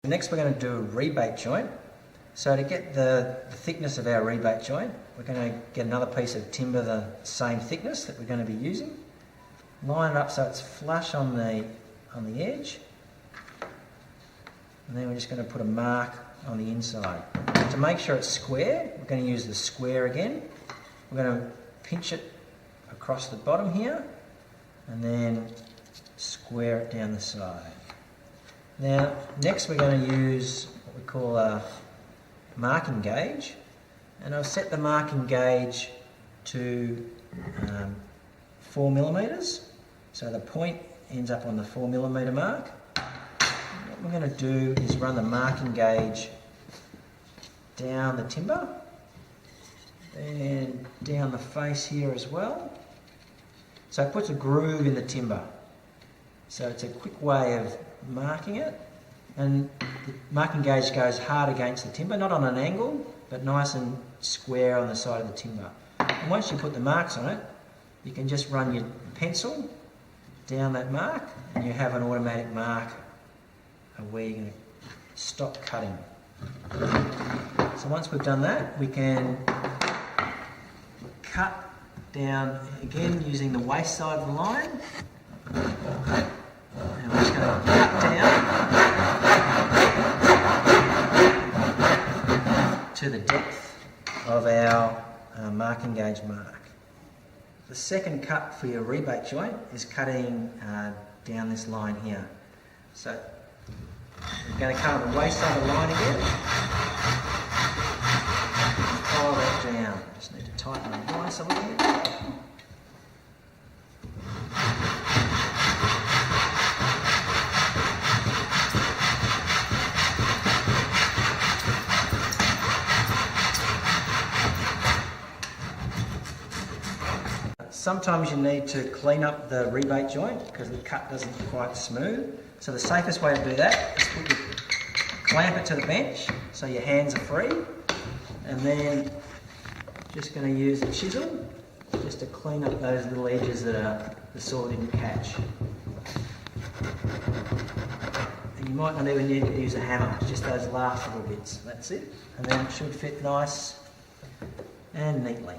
Next we're going to do a rebate joint. So to get the thickness of our rebate joint, we're going to get another piece of timber the same thickness that we're going to be using. Line it up so it's flush on the edge. And then we're just going to put a mark on the inside. To make sure it's square, we're going to use the square again. We're going to pinch it across the bottom here and then square it down the side. Now, next we're going to use what we call a marking gauge, and I'll set the marking gauge to 4 millimetres, so the point ends up on the 4 millimetre mark. What we're going to do is run the marking gauge down the timber and down the face here as well. So it puts a groove in the timber. So it's a quick way of marking it, and the marking gauge goes hard against the timber, not on an angle, but nice and square on the side of the timber. And once you put the marks on it, you can just run your pencil down that mark and you have an automatic mark of where you're going to stop cutting. So once we've done that, we can cut down again using the waist side of the line. And we're just going to cut down to the depth of our marking gauge mark. The second cut for your rebate joint is cutting down this line here. So we're going to cut on the waist side of the line again. Follow that down. Just need to tighten the vise a little bit. Sometimes you need to clean up the rebate joint because the cut doesn't quite smooth. So the safest way to do that is clamp it to the bench so your hands are free, and then just going to use a chisel just to clean up those little edges that the saw didn't catch. And you might not even need to use a hammer, just those last little bits. That's it, and then it should fit nice and neatly.